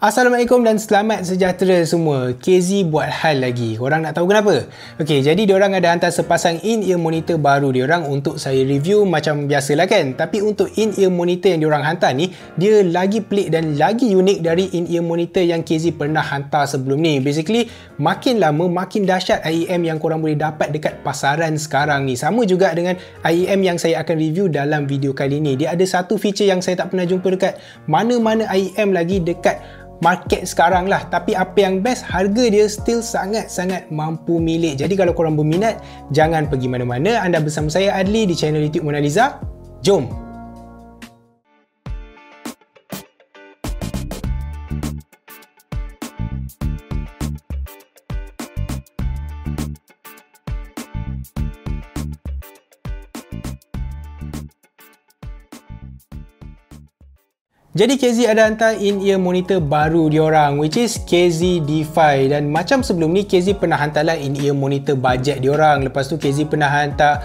Assalamualaikum dan selamat sejahtera semua. KZ buat hal lagi. Korang nak tahu kenapa? Okey, jadi diorang ada hantar sepasang in-ear monitor baru diorang untuk saya review macam biasalah kan. Tapi untuk in-ear monitor yang diorang hantar ni, dia lagi pelik dan lagi unik dari in-ear monitor yang KZ pernah hantar sebelum ni. Basically, makin lama makin dahsyat IEM yang korang boleh dapat dekat pasaran sekarang ni. Sama juga dengan IEM yang saya akan review dalam video kali ni. Dia ada satu feature yang saya tak pernah jumpa dekat mana-mana IEM lagi dekat market sekarang lah. Tapi apa yang best, harga dia still sangat-sangat mampu milik. Jadi kalau korang berminat, jangan pergi mana-mana. Anda bersama saya Adli di channel YouTube Mona Lisa. Jom! Jadi KZ ada hantar in-ear monitor baru diorang, which is KZ Defy. Dan macam sebelum ni, KZ pernah hantarlah in-ear monitor budget diorang. Lepas tu KZ pernah hantar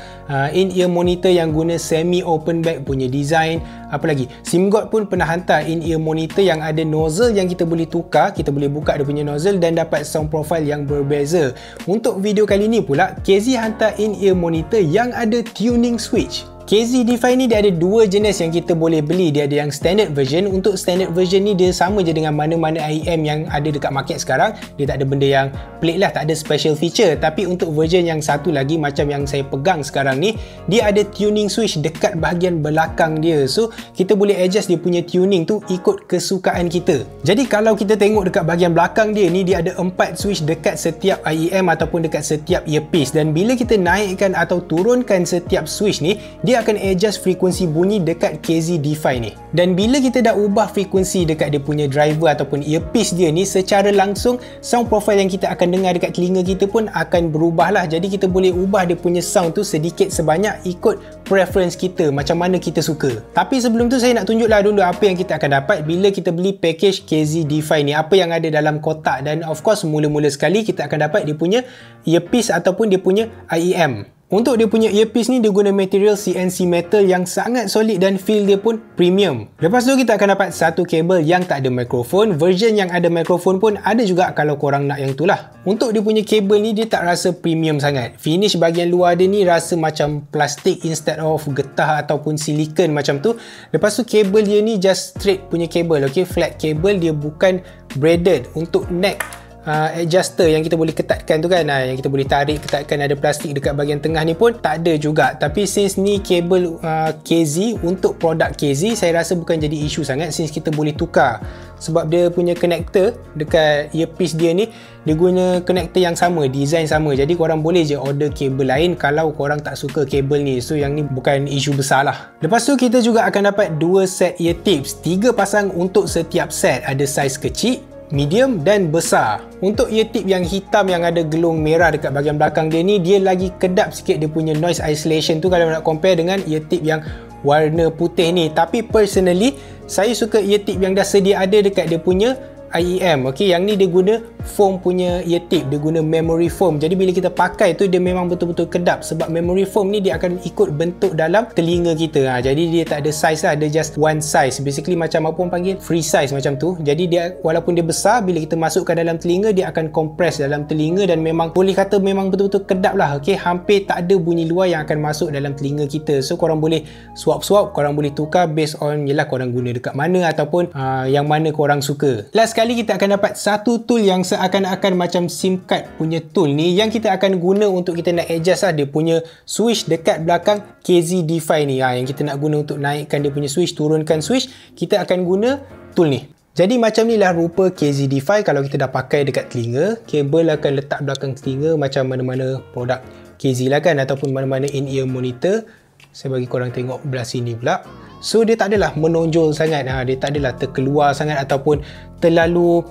in-ear monitor yang guna semi open back punya design. Apa lagi? SIMGOT pun pernah hantar in-ear monitor yang ada nozzle yang kita boleh tukar. Kita boleh buka dia punya nozzle dan dapat sound profile yang berbeza. Untuk video kali ni pula, KZ hantar in-ear monitor yang ada tuning switch. KZ Defy ni dia ada dua jenis yang kita boleh beli. Dia ada yang standard version. Untuk standard version ni dia sama je dengan mana-mana IEM yang ada dekat market sekarang. Dia tak ada benda yang pelik lah, tak ada special feature. Tapi untuk version yang satu lagi macam yang saya pegang sekarang ni, dia ada tuning switch dekat bahagian belakang dia. So kita boleh adjust dia punya tuning tu ikut kesukaan kita. Jadi kalau kita tengok dekat bahagian belakang dia ni, dia ada 4 switch dekat setiap IEM ataupun dekat setiap earpiece. Dan bila kita naikkan atau turunkan setiap switch ni, dia akan adjust frekuensi bunyi dekat KZ Defy ni. Dan bila kita dah ubah frekuensi dekat dia punya driver ataupun earpiece dia ni, secara langsung sound profile yang kita akan dengar dekat telinga kita pun akan berubah lah. Jadi kita boleh ubah dia punya sound tu sedikit sebanyak ikut preference kita, macam mana kita suka. Tapi sebelum tu saya nak tunjuklah dulu apa yang kita akan dapat bila kita beli package KZ Defy ni, apa yang ada dalam kotak. Dan of course mula-mula sekali kita akan dapat dia punya earpiece ataupun dia punya IEM. Untuk dia punya earpiece ni, dia guna material CNC metal yang sangat solid dan feel dia pun premium. Lepas tu kita akan dapat satu kabel yang tak ada mikrofon. Version yang ada mikrofon pun ada juga kalau korang nak yang tu lah. Untuk dia punya kabel ni, dia tak rasa premium sangat. Finish bahagian luar dia ni rasa macam plastik instead of getah ataupun silikon macam tu. Lepas tu kabel dia ni just straight punya kabel, okay? Flat kabel, dia bukan braided. Untuk neck adjuster yang kita boleh ketatkan tu kan, yang kita boleh tarik ketatkan, ada plastik dekat bahagian tengah ni pun tak ada juga. Tapi since ni kabel KZ, untuk produk KZ saya rasa bukan jadi isu sangat since kita boleh tukar. Sebab dia punya connector dekat earpiece dia ni, dia guna connector yang sama, design sama. Jadi korang boleh je order kabel lain kalau korang tak suka kabel ni. So yang ni bukan isu besar lah. Lepas tu kita juga akan dapat 2 set ear tips, 3 pasang untuk setiap set. Ada saiz kecil, medium dan besar. Untuk ear tip yang hitam yang ada gelung merah dekat bahagian belakang dia ni, dia lagi kedap sikit dia punya noise isolation tu kalau nak compare dengan ear tip yang warna putih ni. Tapi personally, saya suka ear tip yang dah sedia ada dekat dia punya IEM. Okay, yang ni dia guna foam punya ear tip, dia guna memory foam. Jadi bila kita pakai tu, dia memang betul-betul kedap. Sebab memory foam ni dia akan ikut bentuk dalam telinga kita. Jadi dia tak ada size lah, ada just one size. Basically macam apa orang panggil, free size macam tu. Jadi dia walaupun dia besar, bila kita masukkan dalam telinga, dia akan compress dalam telinga dan memang boleh kata memang betul-betul kedap lah. Okay, hampir tak ada bunyi luar yang akan masuk dalam telinga kita. So korang boleh swap-swap, korang boleh tukar based on yelah korang guna dekat mana ataupun yang mana korang suka. Last kali kita akan dapat satu tool yang seakan-akan macam SIM card punya tool ni, yang kita akan guna untuk kita nak adjust lah dia punya switch dekat belakang KZ Defy ni. Yang kita nak guna untuk naikkan dia punya switch, turunkan switch, kita akan guna tool ni. Jadi macam ni lah rupa KZ Defy kalau kita dah pakai dekat telinga. Kabel akan letak belakang telinga macam mana-mana produk KZ lah kan, ataupun mana-mana in-ear monitor. Saya bagi korang tengok belah sini pula. So dia tak adalah menonjol sangat, dia tak adalah terkeluar sangat ataupun terlalu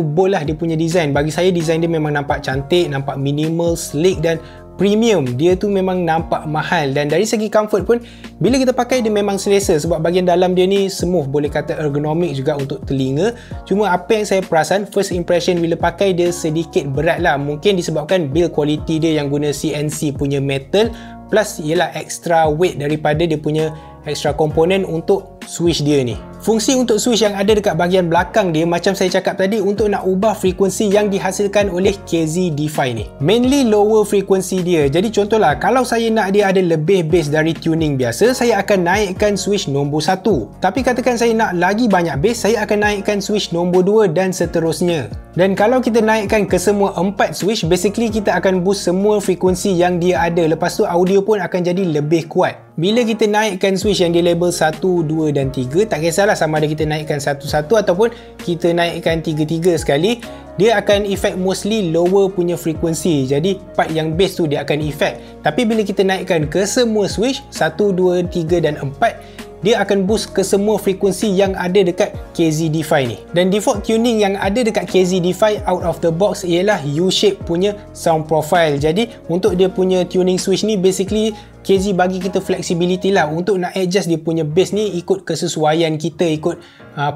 bold lah dia punya design. Bagi saya design dia memang nampak cantik, nampak minimal, sleek dan premium. Dia tu memang nampak mahal. Dan dari segi comfort pun, bila kita pakai dia memang selesa. Sebab bahagian dalam dia ni smooth, boleh kata ergonomik juga untuk telinga. Cuma apa yang saya perasan, first impression bila pakai dia sedikit berat lah. Mungkin disebabkan build quality dia yang guna CNC punya metal, plus ialah extra weight daripada dia punya extra komponen untuk switch dia ni. Fungsi untuk switch yang ada dekat bahagian belakang dia, macam saya cakap tadi, untuk nak ubah frekuensi yang dihasilkan oleh KZ D5 ni. Mainly lower frekuensi dia. Jadi contohlah, kalau saya nak dia ada lebih bass dari tuning biasa, saya akan naikkan switch nombor 1. Tapi katakan saya nak lagi banyak bass, saya akan naikkan switch nombor 2 dan seterusnya. Dan kalau kita naikkan ke semua 4 switch, basically kita akan boost semua frekuensi yang dia ada. Lepas tu audio pun akan jadi lebih kuat. Bila kita naikkan switch yang di label 1, 2 dan 3, tak kisahlah sama ada kita naikkan satu-satu ataupun kita naikkan 3-3 sekali, dia akan effect mostly lower punya frekuensi. Jadi part yang bass tu dia akan effect. Tapi bila kita naikkan ke semua switch 1, 2, 3 dan 4, dia akan boost ke semua frekuensi yang ada dekat KZ D5 ni. Dan default tuning yang ada dekat KZ D5 out of the box ialah U-shape punya sound profile. Jadi untuk dia punya tuning switch ni, basically KZ bagi kita flexibility lah untuk nak adjust dia punya bass ni ikut kesesuaian kita, ikut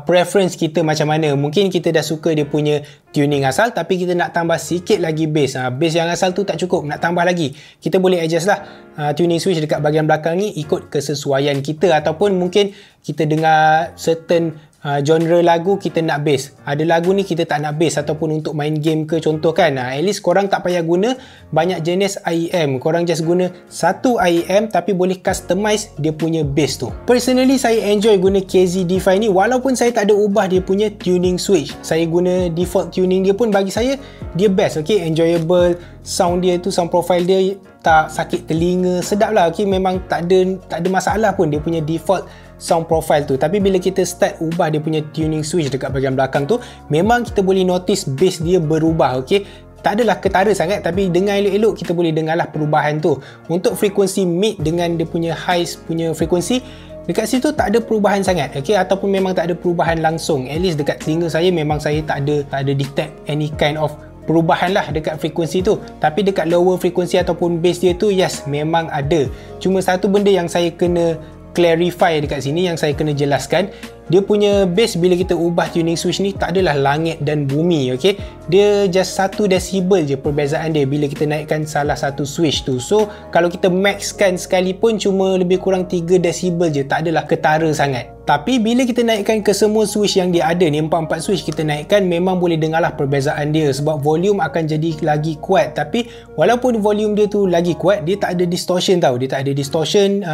preference kita macam mana. Mungkin kita dah suka dia punya tuning asal, tapi kita nak tambah sikit lagi bass. Bass yang asal tu tak cukup, nak tambah lagi. Kita boleh adjust lah tuning switch dekat bahagian belakang ni ikut kesesuaian kita. Ataupun mungkin kita dengar certain genre lagu kita nak bass, ada lagu ni kita tak nak bass, ataupun untuk main game ke contoh kan, at least korang tak payah guna banyak jenis IEM, korang just guna satu IEM tapi boleh customize dia punya bass tu. Personally saya enjoy guna KZ D5 ni, walaupun saya tak ada ubah dia punya tuning switch, saya guna default tuning dia pun bagi saya dia best. Okay, enjoyable, sound dia tu, sound profile dia tak sakit telinga, sedap lah. Okay, memang tak ada masalah pun dia punya default sound profile tu. Tapi bila kita start ubah dia punya tuning switch dekat bahagian belakang tu, memang kita boleh notice bass dia berubah. Okay, tak adalah ketara sangat, tapi dengar elok-elok kita boleh dengarlah perubahan tu. Untuk frekuensi mid dengan dia punya high punya frekuensi, dekat situ tak ada perubahan sangat. Okay, ataupun memang tak ada perubahan langsung. At least dekat telinga saya memang saya tak ada detect any kind of perubahan lah dekat frekuensi tu. Tapi dekat lower frekuensi ataupun bass dia tu, yes, memang ada. Cuma satu benda yang saya kena clarify dekat sini, yang saya kena jelaskan, dia punya bass bila kita ubah tuning switch ni tak adalah langit dan bumi. Okay, dia just 1 desibel je perbezaan dia bila kita naikkan salah satu switch tu. So kalau kita maxkan sekali pun cuma lebih kurang 3 desibel je, tak adalah ketara sangat. Tapi bila kita naikkan ke semua switch yang dia ada ni, 4 switch kita naikkan, memang boleh dengarlah perbezaan dia, sebab volume akan jadi lagi kuat. Tapi walaupun volume dia tu lagi kuat, dia tak ada distortion tau, dia tak ada distortion.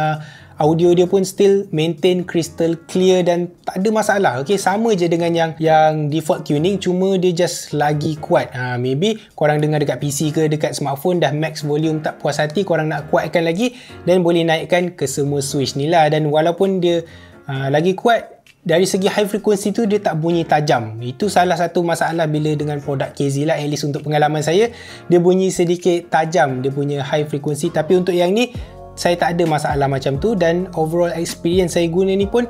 Audio dia pun still maintain crystal clear dan tak ada masalah. Okay, sama je dengan yang default tuning, cuma dia just lagi kuat. Maybe korang dengar dekat PC ke dekat smartphone dah max volume, tak puas hati, korang nak kuatkan lagi, dan boleh naikkan ke semua switch ni lah. Dan walaupun dia lagi kuat, dari segi high frequency tu dia tak bunyi tajam. Itu salah satu masalah bila dengan produk KZ lah, at least untuk pengalaman saya, dia bunyi sedikit tajam dia punya high frequency. Tapi untuk yang ni saya tak ada masalah macam tu, dan overall experience saya guna ni pun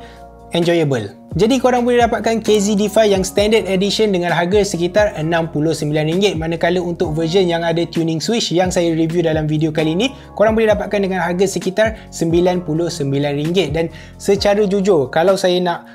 enjoyable. Jadi korang boleh dapatkan KZ D5 yang standard edition dengan harga sekitar RM69, manakala untuk version yang ada tuning switch yang saya review dalam video kali ni, korang boleh dapatkan dengan harga sekitar RM99. Dan secara jujur, kalau saya nak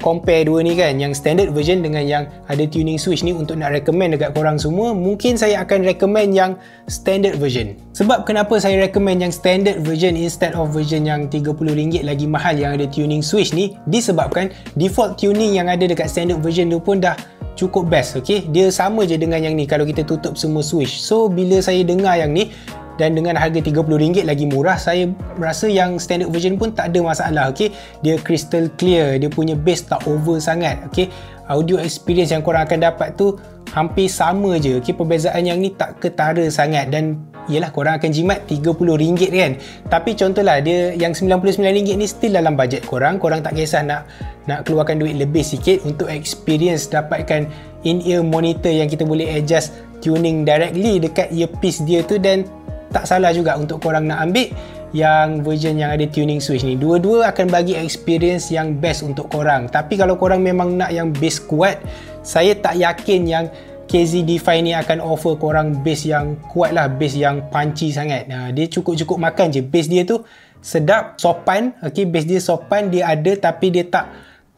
compare dua ni kan, yang standard version dengan yang ada tuning switch ni, untuk nak recommend dekat korang semua, mungkin saya akan recommend yang standard version. Sebab kenapa saya recommend yang standard version instead of version yang RM30 lagi mahal yang ada tuning switch ni, disebabkan default tuning yang ada dekat standard version tu pun dah cukup best. Okay, dia sama je dengan yang ni kalau kita tutup semua switch. So bila saya dengar yang ni dan dengan harga RM30 lagi murah, saya rasa yang standard version pun tak ada masalah. Okay, dia crystal clear, dia punya bass tak over sangat. Okay, audio experience yang korang akan dapat tu hampir sama je. Okay, perbezaan yang ni tak ketara sangat, dan yelah, korang akan jimat RM30 kan. Tapi contohlah dia yang RM99 ni still dalam bajet korang tak kisah nak keluarkan duit lebih sikit untuk experience dapatkan in-ear monitor yang kita boleh adjust tuning directly dekat earpiece dia tu, dan tak salah juga untuk korang nak ambil yang version yang ada tuning switch ni. Dua-dua akan bagi experience yang best untuk korang. Tapi kalau korang memang nak yang bass kuat, saya tak yakin yang KZ D5 ni akan offer korang bass yang kuat lah, bass yang punchy sangat. Dia cukup-cukup makan je. Bass dia tu sedap, sopan. Okay, bass dia sopan, dia ada, tapi dia tak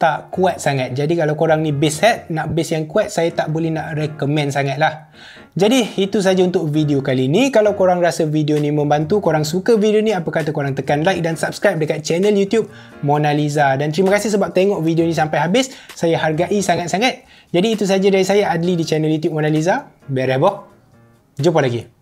tak kuat sangat. Jadi kalau korang ni base head, nak base yang kuat, saya tak boleh nak recommend sangat lah. Jadi itu saja untuk video kali ni. Kalau korang rasa video ni membantu, korang suka video ni, apa kata korang tekan like dan subscribe dekat channel YouTube Mona Lisa. Dan terima kasih sebab tengok video ni sampai habis. Saya hargai sangat-sangat. Jadi itu saja dari saya, Adli, di channel YouTube Mona Lisa. Berebo. Jumpa lagi.